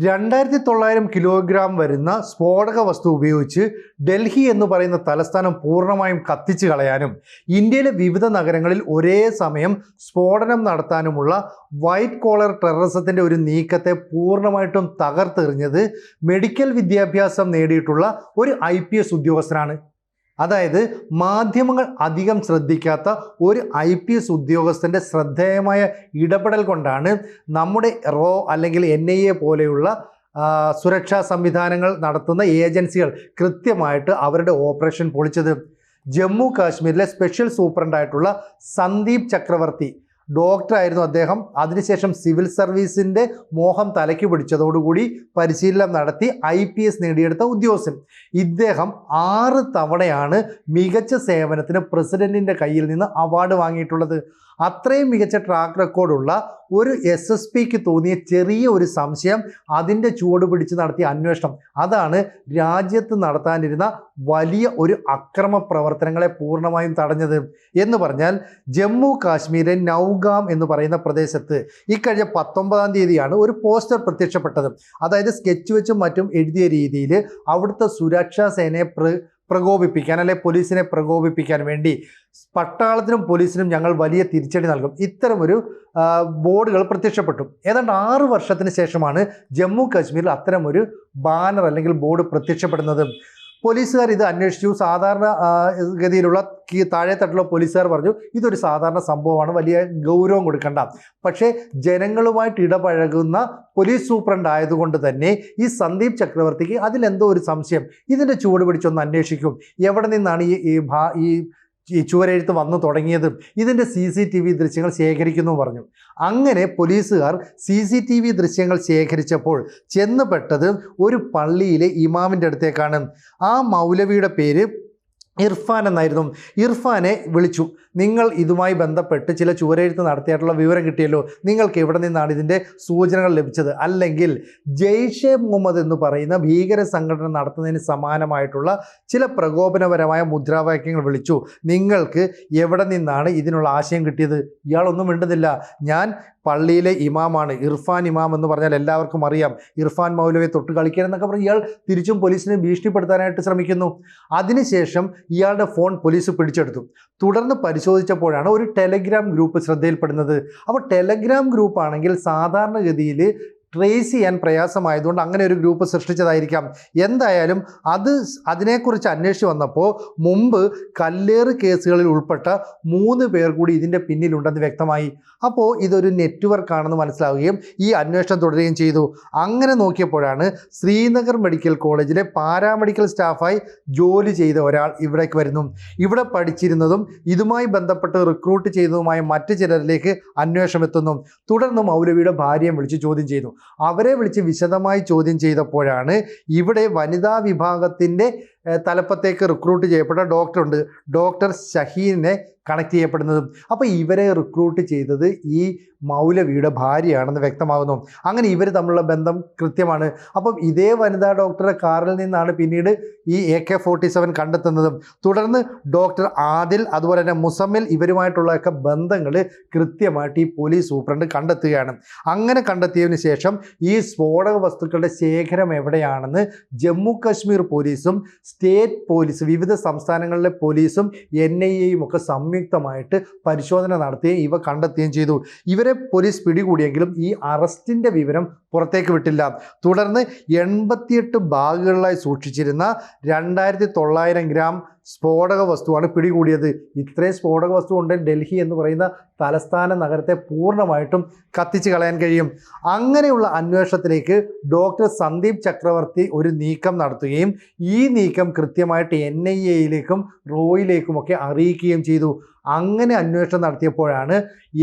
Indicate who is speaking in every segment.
Speaker 1: 2900 kilogram വരുന്ന സ്ഫോടക വസ്തു ഉപയോഗിച്ച് ഡൽഹി എന്ന് പറയുന്ന തലസ്ഥാനം പൂർണ്ണമായും കത്തിച്ചു കളയാനും ഇന്ത്യയിലെ വിവിധ നഗരങ്ങളിൽ ഒരേ സമയം സ്ഫോടനം നടത്താനുമുള്ള വൈറ്റ് കോളർ ടെററിസത്തിൻ്റെ ഒരു നീക്കത്തെ പൂർണ്ണമായിട്ടും തകർത്തെറിഞ്ഞത് മെഡിക്കൽ വിദ്യാഭ്യാസം നേടിയിട്ടുള്ള ഒരു IPS ഉദ്യോഗസ്ഥനാണ്. അതായത് മാധ്യമങ്ങൾ അധികം ശ്രദ്ധിക്കാത്ത ഒരു IPS ഉദ്യോഗസ്ഥൻ്റെ ശ്രദ്ധേയമായ ഇടപെടൽ കൊണ്ടാണ് നമ്മുടെ അല്ലെങ്കിൽ NIA പോലെയുള്ള സുരക്ഷാ സംവിധാനങ്ങൾ നടത്തുന്ന ഏജൻസികൾ കൃത്യമായിട്ട് അവരുടെ ഓപ്പറേഷൻ പൊളിച്ചത്. ജമ്മു കാശ്മീരിലെ സ്പെഷ്യൽ സൂപ്രണ്ടായിട്ടുള്ള സന്ദീപ് ചക്രവർത്തി ഡോക്ടറായിരുന്നു അദ്ദേഹം. അതിനുശേഷം സിവിൽ സർവീസിൻ്റെ മോഹം തലയ്ക്ക് പിടിച്ചതോടുകൂടി പരിശീലനം നടത്തി IPS നേടിയെടുത്ത ഉദ്യോഗസ്ഥൻ. ഇദ്ദേഹം 6 തവണയാണ് മികച്ച സേവനത്തിന് പ്രസിഡന്റിൻ്റെ കയ്യിൽ നിന്ന് അവാർഡ് വാങ്ങിയിട്ടുള്ളത്. അത്രയും മികച്ച ട്രാക്ക് റെക്കോർഡുള്ള ഒരു SSPക്ക് തോന്നിയ ചെറിയ ഒരു സംശയം, അതിൻ്റെ ചുവട് പിടിച്ച് നടത്തിയ അന്വേഷണം, അതാണ് രാജ്യത്ത് നടത്താനിരുന്ന വലിയ ഒരു അക്രമ പ്രവർത്തനങ്ങളെ പൂർണ്ണമായും തടഞ്ഞത്. എന്ന് പറഞ്ഞാൽ ജമ്മു കാശ്മീരിലെ നൗഗാം എന്ന് പറയുന്ന പ്രദേശത്ത് ഇക്കഴിഞ്ഞ 19-ാം തീയതിയാണ് ഒരു പോസ്റ്റർ പ്രത്യക്ഷപ്പെട്ടത്. അതായത് സ്കെച്ച് വെച്ചും മറ്റും എഴുതിയ രീതിയിൽ അവിടുത്തെ സുരക്ഷാ സേനയെ പ്രകോപിപ്പിക്കാൻ പോലീസിനെ പ്രകോപിപ്പിക്കാൻ വേണ്ടി പട്ടാളത്തിനും പോലീസിനും ഞങ്ങൾ വലിയ തിരിച്ചടി നൽകും, ഇത്തരമൊരു ബോർഡുകൾ പ്രത്യക്ഷപ്പെട്ടു. ഏതാണ്ട് 6 വർഷത്തിന് ശേഷമാണ് ജമ്മു കാശ്മീരിൽ അത്തരമൊരു ബാനർ അല്ലെങ്കിൽ ബോർഡ് പ്രത്യക്ഷപ്പെടുന്നത്. പോലീസുകാർ ഇത് അന്വേഷിച്ചു. സാധാരണ ഗതിയിലുള്ള താഴെത്തട്ടിലുള്ള പോലീസുകാർ പറഞ്ഞു ഇതൊരു സാധാരണ സംഭവമാണ്, വലിയ ഗൗരവം കൊടുക്കണ്ട. പക്ഷേ ജനങ്ങളുമായിട്ട് ഇടപഴകുന്ന പോലീസ് സൂപ്രണ്ട് ആയതുകൊണ്ട് തന്നെ ഈ സന്ദീപ് ചക്രവർത്തിക്ക് അതിലെന്തോ ഒരു സംശയം, ഇതിൻ്റെ ചുവട് പിടിച്ചൊന്ന് അന്വേഷിക്കും, എവിടെ നിന്നാണ് ഈ ചുവരെഴുത്ത് വന്നു തുടങ്ങിയത്, ഇതിൻ്റെ CCTV ദൃശ്യങ്ങൾ ശേഖരിക്കുന്നു പറഞ്ഞു. അങ്ങനെ പോലീസുകാർ CCTV ദൃശ്യങ്ങൾ ശേഖരിച്ചപ്പോൾ ചെന്നുപെട്ടത് ഒരു പള്ളിയിലെ ഇമാമിൻ്റെ അടുത്തേക്കാണ്. ആ മൗലവിയുടെ പേര് ഇർഫാൻ എന്നായിരുന്നു. ഇർഫാനെ വിളിച്ചു. നിങ്ങൾ ഇതുമായി ബന്ധപ്പെട്ട് ചില ചുവരെഴുത്ത് നടത്തിയിട്ടുള്ള വിവരം കിട്ടിയല്ലോ, നിങ്ങൾക്ക് എവിടെ നിന്നാണ് ഇതിൻ്റെ സൂചനകൾ ലഭിച്ചത്? അല്ലെങ്കിൽ ജെയ്ഷെ മുഹമ്മദ് എന്ന് പറയുന്ന ഭീകര സംഘടന നടത്തുന്നതിന് സമാനമായിട്ടുള്ള ചില പ്രകോപനപരമായ മുദ്രാവാക്യങ്ങൾ വിളിച്ചു, നിങ്ങൾക്ക് എവിടെ നിന്നാണ് ഇതിനുള്ള ആശയം കിട്ടിയത്? ഇയാളൊന്നും മിണ്ടുന്നില്ല. ഞാൻ പള്ളിയിലെ ഇമാമാണ്, ഇർഫാൻ ഇമാം എന്ന് പറഞ്ഞാൽ എല്ലാവർക്കും അറിയാം, ഇർഫാൻ മൗലവിയെ തൊട്ട് കളിക്കരുതെന്നൊക്കെ പറഞ്ഞ് ഇയാൾ തിരിച്ചും പോലീസിനെ ഭീഷണിപ്പെടുത്താനായിട്ട് ശ്രമിക്കുന്നു. അതിനുശേഷം ഇയാളുടെ ഫോൺ പോലീസ് പിടിച്ചെടുത്തു. തുടർന്ന് പരിശോധിച്ചപ്പോഴാണ് ഒരു ടെലഗ്രാം ഗ്രൂപ്പ് ശ്രദ്ധയിൽപ്പെടുന്നത്. അപ്പോൾ ടെലഗ്രാം ഗ്രൂപ്പ് ആണെങ്കിൽ സാധാരണഗതിയിൽ ട്രേസ് ചെയ്യാൻ പ്രയാസമായതുകൊണ്ട് അങ്ങനെ ഒരു ഗ്രൂപ്പ് സൃഷ്ടിച്ചതായിരിക്കാം. എന്തായാലും അതിനെക്കുറിച്ച് അന്വേഷിച്ച് വന്നപ്പോൾ മുമ്പ് കല്ലേറ് കേസുകളിൽ ഉൾപ്പെട്ട 3 പേർ കൂടി ഇതിൻ്റെ പിന്നിലുണ്ടെന്ന് വ്യക്തമായി. അപ്പോൾ ഇതൊരു നെറ്റ്വർക്കാണെന്ന് മനസ്സിലാവുകയും ഈ അന്വേഷണം തുടരുകയും ചെയ്തു. അങ്ങനെ നോക്കിയപ്പോഴാണ് ശ്രീനഗർ മെഡിക്കൽ കോളേജിലെ പാരാമെഡിക്കൽ സ്റ്റാഫായി ജോലി ചെയ്ത ഒരാൾ ഇവിടേക്ക് വരുന്നു. ഇവിടെ പഠിച്ചിരുന്നതും ഇതുമായി ബന്ധപ്പെട്ട് റിക്രൂട്ട് ചെയ്തതുമായ മറ്റ് ചിലരിലേക്ക് അന്വേഷണം എത്തുന്നു. തുടർന്ന് മൗലവിയുടെ ഭാര്യയെ വിളിച്ച് ചോദ്യം ചെയ്തു. അവരെ വിളിച്ച് വിശദമായി ചോദ്യം ചെയ്തപ്പോഴാണ് ഇവിടെ വനിതാ വിഭാഗത്തിൻ്റെ തലപ്പത്തേക്ക് റിക്രൂട്ട് ചെയ്യപ്പെട്ട ഡോക്ടറുണ്ട്, ഡോക്ടർ ഷഹീനെ കണക്ട് ചെയ്യപ്പെടുന്നതും. അപ്പോൾ ഇവരെ റിക്രൂട്ട് ചെയ്തത് ഈ മൗലവിയുടെ ഭാര്യയാണെന്ന് വ്യക്തമാകുന്നു. അങ്ങനെ ഇവർ തമ്മിലുള്ള ബന്ധം കൃത്യമാണ്. അപ്പം ഇതേ വനിതാ ഡോക്ടറെ കാറിൽ നിന്നാണ് പിന്നീട് ഈ AK-47 കണ്ടെത്തുന്നതും. തുടർന്ന് ഡോക്ടർ ആദിൽ അതുപോലെ തന്നെ മുസമ്മിൽ ഇവരുമായിട്ടുള്ളതൊക്കെ ബന്ധങ്ങൾ കൃത്യമായിട്ട് ഈ പോലീസ് സൂപ്രണ്ട് കണ്ടെത്തുകയാണ്. അങ്ങനെ കണ്ടെത്തിയതിന് ശേഷം ഈ സ്ഫോടക വസ്തുക്കളുടെ ശേഖരം എവിടെയാണെന്ന് ജമ്മു കാശ്മീർ പോലീസും സ്റ്റേറ്റ് പോലീസ്, വിവിധ സംസ്ഥാനങ്ങളിലെ പോലീസും NIAയും ഒക്കെ സംയുക്തമായിട്ട് പരിശോധന നടത്തുകയും ഇവ കണ്ടെത്തുകയും ചെയ്തു. ഇവരെ പോലീസ് പിടികൂടിയെങ്കിലും ഈ അറസ്റ്റിൻ്റെ വിവരം പുറത്തേക്ക് വിട്ടില്ല. തുടർന്ന് 88 ബാഗുകളിലായി സൂക്ഷിച്ചിരുന്ന 2900 ഗ്രാം സ്ഫോടക വസ്തുവാണ് പിടികൂടിയത്. ഇത്രയും സ്ഫോടക വസ്തു കൊണ്ട് ഡൽഹി എന്ന് പറയുന്ന തലസ്ഥാന നഗരത്തെ പൂർണ്ണമായിട്ടും കത്തിച്ച് കളയാൻ കഴിയും. അങ്ങനെയുള്ള അന്വേഷണത്തിലേക്ക് ഡോക്ടർ സന്ദീപ് ചക്രവർത്തി ഒരു നീക്കം നടത്തുകയും ഈ നീക്കം കൃത്യമായിട്ട് NIAയിലേക്കും റോയിലേക്കുമൊക്കെ അറിയിക്കുകയും ചെയ്തു. അങ്ങനെ അന്വേഷണം നടത്തിയപ്പോഴാണ്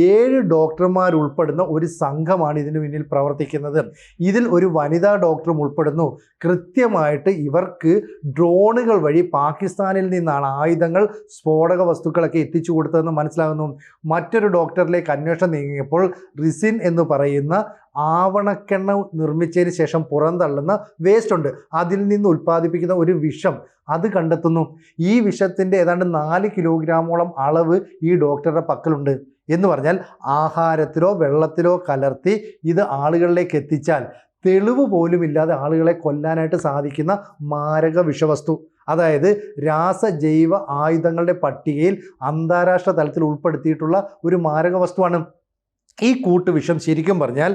Speaker 1: 7 ഡോക്ടർമാരുൾപ്പെടുന്ന ഒരു സംഘമാണ് ഇതിനു പിന്നിൽ പ്രവർത്തിക്കുന്നത്. ഇതിൽ ഒരു വനിതാ ഡോക്ടറും ഉൾപ്പെടുന്നു. കൃത്യമായിട്ട് ഇവർക്ക് ഡ്രോണുകൾ വഴി പാകിസ്ഥാനിൽ നിന്നാണ് ആയുധങ്ങൾ, സ്ഫോടക വസ്തുക്കളൊക്കെ എത്തിച്ചു കൊടുത്തതെന്ന് മനസ്സിലാകുന്നു. മറ്റൊരു ഡോക്ടറിലേക്ക് അന്വേഷണം നീങ്ങിയപ്പോൾ റിസിൻ എന്ന് പറയുന്ന ആവണക്കെണ്ണ നിർമ്മിച്ചതിന് ശേഷം പുറന്തള്ളുന്ന വേസ്റ്റ് ഉണ്ട്, അതിൽ നിന്ന് ഉൽപ്പാദിപ്പിക്കുന്ന ഒരു വിഷം അത് കണ്ടെത്തുന്നു. ഈ വിഷത്തിൻ്റെ ഏതാണ്ട് 4 കിലോഗ്രാമോളം അളവ് ഈ ഡോക്ടറുടെ പക്കലുണ്ട്. എന്ന് പറഞ്ഞാൽ ആഹാരത്തിലോ വെള്ളത്തിലോ കലർത്തി ഇത് ആളുകളിലേക്ക് എത്തിച്ചാൽ തെളിവ് പോലും ഇല്ലാതെ ആളുകളെ കൊല്ലാനായിട്ട് സാധിക്കുന്ന മാരക വിഷവസ്തു, അതായത് രാസജൈവ ആയുധങ്ങളുടെ പട്ടികയിൽ അന്താരാഷ്ട്ര തലത്തിൽ ഉൾപ്പെടുത്തിയിട്ടുള്ള ഒരു മാരക വസ്തുവാണ്. ഈ കൂട്ടുവിഷം ശരിക്കും പറഞ്ഞാൽ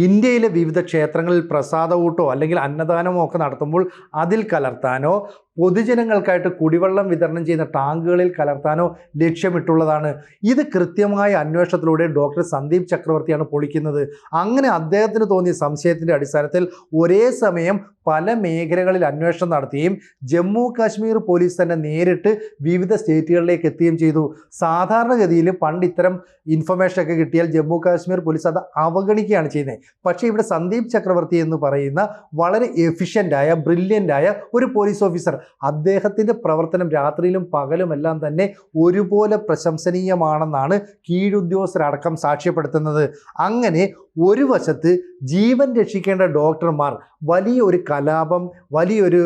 Speaker 1: ഇന്ത്യയിലെ വിവിധ ക്ഷേത്രങ്ങളിൽ പ്രസാദകൂട്ടോ അല്ലെങ്കിൽ അന്നദാനമോ ഒക്കെ നടത്തുമ്പോൾ അതിൽ കലർത്താനോ പൊതുജനങ്ങൾക്കായിട്ട് കുടിവെള്ളം വിതരണം ചെയ്യുന്ന ടാങ്കുകളിൽ കലർത്താനോ ലക്ഷ്യമിട്ടുള്ളതാണ്. ഇത് കൃത്യമായ അന്വേഷണത്തിലൂടെ ഡോക്ടർ സന്ദീപ് ചക്രവർത്തിയാണ് പൊളിക്കുന്നത്. അങ്ങനെ അദ്ദേഹത്തിന് തോന്നിയ സംശയത്തിൻ്റെ അടിസ്ഥാനത്തിൽ ഒരേ സമയം പല മേഖലകളിൽ അന്വേഷണം നടത്തുകയും ജമ്മു കാശ്മീർ പോലീസ് തന്നെ നേരിട്ട് വിവിധ സ്റ്റേറ്റുകളിലേക്ക് എത്തുകയും ചെയ്തു. സാധാരണഗതിയിൽ പണ്ട് ഇത്തരം ഇൻഫർമേഷനൊക്കെ കിട്ടിയാൽ ജമ്മു കാശ്മീർ പോലീസ് അത് അവഗണിക്കുകയാണ് ചെയ്യുന്നത്. പക്ഷേ ഇവിടെ സന്ദീപ് ചക്രവർത്തി എന്ന് പറയുന്ന വളരെ എഫിഷ്യൻ്റായ ബ്രില്യൻ്റായ ഒരു പോലീസ് ഓഫീസർ, അദ്ദേഹത്തിൻ്റെ പ്രവർത്തനം രാത്രിയിലും പകലുമെല്ലാം തന്നെ ഒരുപോലെ പ്രശംസനീയമാണെന്നാണ് കീഴുദ്യോഗസ്ഥരടക്കം സാക്ഷ്യപ്പെടുത്തുന്നത്. അങ്ങനെ ഒരു വശത്ത് ജീവൻ രക്ഷിക്കേണ്ട ഡോക്ടർമാർ വലിയൊരു കലാപം, വലിയൊരു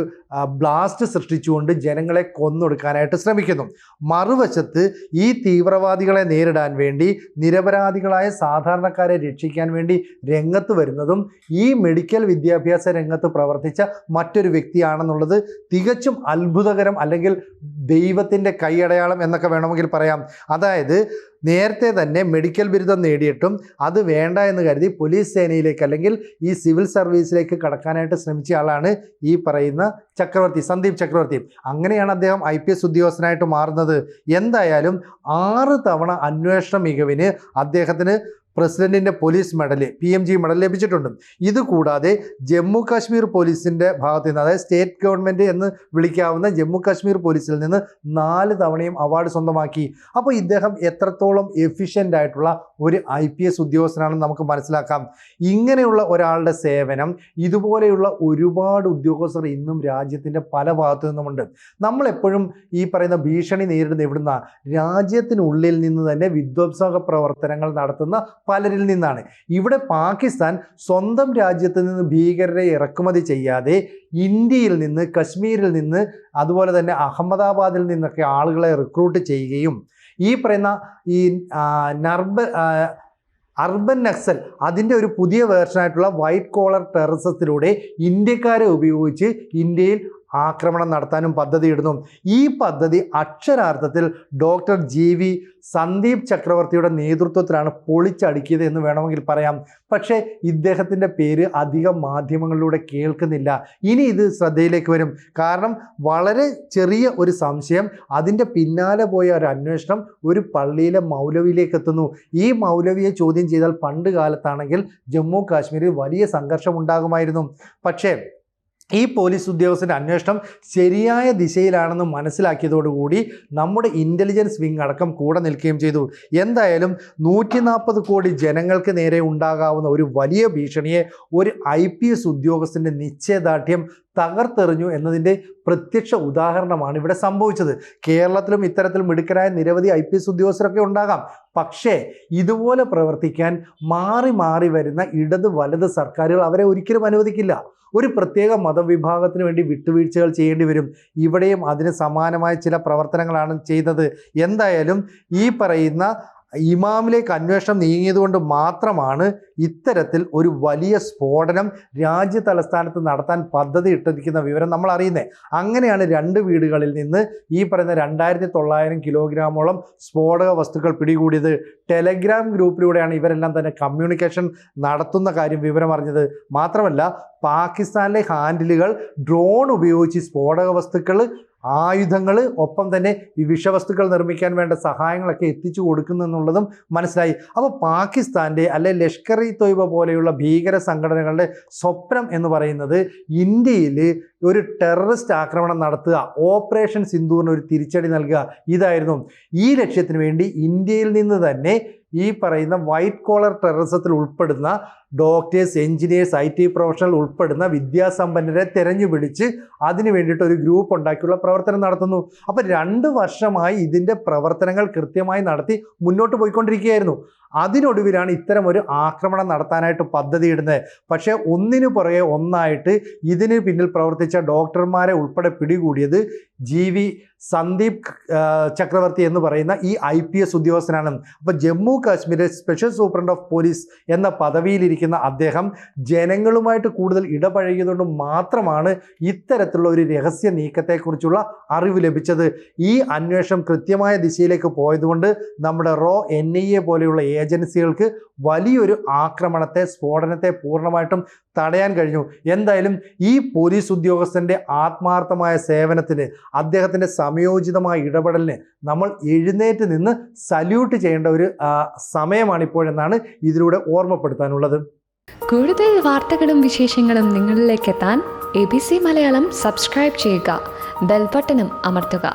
Speaker 1: ബ്ലാസ്റ്റ് സൃഷ്ടിച്ചുകൊണ്ട് ജനങ്ങളെ കൊന്നൊടുക്കാനായിട്ട് ശ്രമിക്കുന്നു. മറുവശത്ത് ഈ തീവ്രവാദികളെ നേരിടാൻ വേണ്ടി നിരപരാധികളായ സാധാരണക്കാരെ രക്ഷിക്കാൻ വേണ്ടി രംഗത്ത് വരുന്നതും ഈ മെഡിക്കൽ വിദ്യാഭ്യാസ രംഗത്ത് പ്രവർത്തിച്ച മറ്റൊരു വ്യക്തിയാണെന്നുള്ളത് തികച്ചും അത്ഭുതകരം, അല്ലെങ്കിൽ ദൈവത്തിൻ്റെ കൈയടയാളം എന്നൊക്കെ വേണമെങ്കിൽ പറയാം. അതായത് നേരത്തെ തന്നെ മെഡിക്കൽ ബിരുദം നേടിയിട്ടും അത് വേണ്ട എന്ന് കരുതി പോലീസ് സേനയിലേക്ക് അല്ലെങ്കിൽ ഈ സിവിൽ സർവീസിലേക്ക് കടക്കാനായിട്ട് ശ്രമിച്ച ആളാണ് ഈ പറയുന്ന ചക്രവർത്തി, സന്ദീപ് ചക്രവർത്തി. അങ്ങനെയാണ് അദ്ദേഹം IPS ഉദ്യോഗസ്ഥനായിട്ട് മാറുന്നത്. എന്തായാലും 6 തവണ അന്വേഷണ മികവിന് അദ്ദേഹത്തിന് പ്രസിഡന്റിൻ്റെ പോലീസ് മെഡൽ, PMG മെഡൽ ലഭിച്ചിട്ടുണ്ട്. ഇതുകൂടാതെ ജമ്മു കാശ്മീർ പോലീസിൻ്റെ ഭാഗത്ത് നിന്ന്, അതായത് സ്റ്റേറ്റ് ഗവൺമെൻറ് എന്ന് വിളിക്കാവുന്ന ജമ്മു കാശ്മീർ പോലീസിൽ നിന്ന് 4 തവണയും അവാർഡ് സ്വന്തമാക്കി. അപ്പോൾ ഇദ്ദേഹം എത്രത്തോളം എഫിഷ്യൻ്റ് ആയിട്ടുള്ള ഒരു IPS ഉദ്യോഗസ്ഥനാണെന്ന് നമുക്ക് മനസ്സിലാക്കാം. ഇങ്ങനെയുള്ള ഒരാളുടെ സേവനം ഇതുപോലെയുള്ള ഒരുപാട് ഉദ്യോഗസ്ഥർ ഇന്നും രാജ്യത്തിൻ്റെ പല ഭാഗത്തു നിന്നുമുണ്ട്. നമ്മളെപ്പോഴും ഈ പറയുന്ന ഭീഷണി നേരിടുന്ന എവിടുന്ന, രാജ്യത്തിനുള്ളിൽ നിന്ന് തന്നെ വിധ്വംസക പ്രവർത്തനങ്ങൾ നടത്തുന്ന പലരിൽ നിന്നാണ്. ഇവിടെ പാകിസ്ഥാൻ സ്വന്തം രാജ്യത്ത് നിന്ന് ഭീകരരെ ഇറക്കുമതി ചെയ്യാതെ ഇന്ത്യയിൽ നിന്ന്, കശ്മീരിൽ നിന്ന്, അതുപോലെ തന്നെ അഹമ്മദാബാദിൽ നിന്നൊക്കെ ആളുകളെ റിക്രൂട്ട് ചെയ്യുകയും ഈ പറയുന്ന ഈ അർബൻ നക്സൽ അതിൻ്റെ ഒരു പുതിയ വേർഷനായിട്ടുള്ള വൈറ്റ് കോളർ ടെററിസത്തിലൂടെ ഇന്ത്യക്കാരെ ഉപയോഗിച്ച് ഇന്ത്യയിൽ ആക്രമണം നടത്താനും പദ്ധതിയിടുന്നു. ഈ പദ്ധതി അക്ഷരാർത്ഥത്തിൽ ഡോക്ടർ GV സന്ദീപ് ചക്രവർത്തിയുടെ നേതൃത്വത്തിലാണ് പൊളിച്ചടുക്കിയത് എന്ന് വേണമെങ്കിൽ പറയാം. പക്ഷേ ഇദ്ദേഹത്തിൻ്റെ പേര് അധികം മാധ്യമങ്ങളിലൂടെ കേൾക്കുന്നില്ല. ഇനി ഇത് ശ്രദ്ധയിലേക്ക് വരും. കാരണം വളരെ ചെറിയ ഒരു സംശയം, അതിൻ്റെ പിന്നാലെ പോയ ഒരു അന്വേഷണം ഒരു പള്ളിയിലെ മൗലവിയിലേക്ക് എത്തുന്നു. ഈ മൗലവിയെ ചോദ്യം ചെയ്താൽ പണ്ട് കാലത്താണെങ്കിൽ ജമ്മു കാശ്മീരിൽ വലിയ സംഘർഷം ഉണ്ടാകുമായിരുന്നു. പക്ഷേ ഈ പോലീസ് ഉദ്യോഗസ്ഥൻ്റെ അന്വേഷണം ശരിയായ ദിശയിലാണെന്ന് മനസ്സിലാക്കിയതോടുകൂടി നമ്മുടെ ഇൻ്റലിജൻസ് വിങ് അടക്കം കൂടെ നിൽക്കുകയും ചെയ്തു. എന്തായാലും 140 കോടി ജനങ്ങൾക്ക് നേരെ ഉണ്ടാകാവുന്ന ഒരു വലിയ ഭീഷണിയെ ഒരു IPS ഉദ്യോഗസ്ഥൻ്റെ നിശ്ചയദാർഢ്യം തകർത്തെറിഞ്ഞു എന്നതിൻ്റെ പ്രത്യക്ഷ ഉദാഹരണമാണ് ഇവിടെ സംഭവിച്ചത്. കേരളത്തിലും ഇത്തരത്തിൽ മിടുക്കരായ നിരവധി IPS ഉദ്യോഗസ്ഥരൊക്കെ ഉണ്ടാകാം. പക്ഷേ ഇതുപോലെ പ്രവർത്തിക്കാൻ മാറി മാറി വരുന്ന ഇടത് വലത് സർക്കാരുകൾ അവരെ ഒരിക്കലും അനുവദിക്കില്ല. ഒരു പ്രത്യേക മതവിഭാഗത്തിന് വേണ്ടി വിട്ടുവീഴ്ചകൾ ചെയ്യേണ്ടി വരും. ഇവിടെയും അതിന് സമാനമായ ചില പ്രവർത്തനങ്ങളാണ് ചെയ്തത്. എന്തായാലും ഈ പറയുന്ന ഇമാമിലേക്ക് അന്വേഷണം നീങ്ങിയതുകൊണ്ട് മാത്രമാണ് ഇത്തരത്തിൽ ഒരു വലിയ സ്ഫോടനം രാജ്യ തലസ്ഥാനത്ത് നടത്താൻ പദ്ധതി ഇട്ടിരിക്കുന്ന വിവരം നമ്മൾ അറിയുന്നത്. അങ്ങനെയാണ് 2 വീടുകളിൽ നിന്ന് ഈ പറയുന്ന 2900 കിലോഗ്രാമോളം സ്ഫോടക വസ്തുക്കൾ പിടികൂടിയത്. ടെലഗ്രാം ഗ്രൂപ്പിലൂടെയാണ് ഇവരെല്ലാം തന്നെ കമ്മ്യൂണിക്കേഷൻ നടത്തുന്ന കാര്യം വിവരം അറിഞ്ഞത്. മാത്രമല്ല പാകിസ്ഥാനിലെ ഹാൻഡിലുകൾ ഡ്രോൺ ഉപയോഗിച്ച് സ്ഫോടക വസ്തുക്കൾ, ആയുധങ്ങൾ, ഒപ്പം തന്നെ ഈ വിഷവസ്തുക്കൾ നിർമ്മിക്കാൻ വേണ്ട സഹായങ്ങളൊക്കെ എത്തിച്ചു കൊടുക്കുന്നു എന്നുള്ളതും മനസ്സിലായി. അപ്പോൾ പാകിസ്ഥാൻ്റെ അല്ലെ ലഷ്കർ ഇ തോയ്ബ പോലെയുള്ള ഭീകര സംഘടനകളുടെ സ്വപ്നം എന്ന് പറയുന്നത് ഇന്ത്യയിൽ ഒരു ടെററിസ്റ്റ് ആക്രമണം നടത്തുക, ഓപ്പറേഷൻ സിന്ദൂറിന് ഒരു തിരിച്ചടി നൽകുക, ഇതായിരുന്നു. ഈ ലക്ഷ്യത്തിന് വേണ്ടി ഇന്ത്യയിൽ നിന്ന് തന്നെ ഈ പറയുന്ന വൈറ്റ് കോളർ ടെററിസത്തിൽ ഉൾപ്പെടുന്ന ഡോക്ടേഴ്സ്, എഞ്ചിനീയേഴ്സ്, IT പ്രൊഫഷണൽ ഉൾപ്പെടുന്ന വിദ്യാസമ്പന്നരെ തെരഞ്ഞു പിടിച്ച് അതിന് വേണ്ടിയിട്ട് ഒരു ഗ്രൂപ്പ് ഉണ്ടാക്കിയുള്ള പ്രവർത്തനം നടത്തുന്നു. അപ്പോൾ 2 വർഷമായി ഇതിൻ്റെ പ്രവർത്തനങ്ങൾ കൃത്യമായി നടത്തി മുന്നോട്ട് പോയിക്കൊണ്ടിരിക്കുകയായിരുന്നു. അതിനൊടുവിലാണ് ഇത്തരം ഒരു ആക്രമണം നടത്താനായിട്ട് പദ്ധതിയിടുന്നത്. പക്ഷേ ഒന്നിനു പുറകെ ഒന്നായിട്ട് ഇതിന് പിന്നിൽ പ്രവർത്തിച്ച ഡോക്ടർമാരെ ഉൾപ്പെടെ പിടികൂടിയത് GV സന്ദീപ് ചക്രവർത്തി എന്ന് പറയുന്ന ഈ IPS ഉദ്യോഗസ്ഥനാണ്. അപ്പോൾ ജമ്മു കാശ്മീരിലെ സ്പെഷ്യൽ സൂപ്രണ്ട് ഓഫ് പോലീസ് എന്ന പദവിയിലിരിക്കുന്ന ആയിരിക്കുന്ന അദ്ദേഹം ജനങ്ങളുമായിട്ട് കൂടുതൽ ഇടപഴകിയതുകൊണ്ട് മാത്രമാണ് ഇത്തരത്തിലുള്ള ഒരു രഹസ്യ നീക്കത്തെക്കുറിച്ചുള്ള അറിവ് ലഭിച്ചത്. ഈ അന്വേഷണം കൃത്യമായ ദിശയിലേക്ക് പോയതുകൊണ്ട് നമ്മുടെ NIA പോലെയുള്ള ഏജൻസികൾക്ക് വലിയൊരു ആക്രമണത്തെ, സ്ഫോടനത്തെ പൂർണ്ണമായിട്ടും തടയാൻ കഴിഞ്ഞു. എന്തായാലും ഈ പോലീസ് ഉദ്യോഗസ്ഥൻ്റെ ആത്മാർത്ഥമായ സേവനത്തിന്, അദ്ദേഹത്തിൻ്റെ സമയോചിതമായ ഇടപെടലിന് നമ്മൾ എഴുന്നേറ്റ് നിന്ന് സല്യൂട്ട് ചെയ്യേണ്ട ഒരു സമയമാണിപ്പോഴെന്നാണ് ഇതിലൂടെ ഓർമ്മപ്പെടുത്താനുള്ളത്.
Speaker 2: കൂടുതൽ വാർത്തകളും വിശേഷങ്ങളും നിങ്ങളിലേക്ക് എത്താൻ ABC മലയാളം സബ്സ്ക്രൈബ് ചെയ്യുക, ബെൽ ബട്ടണും അമർത്തുക.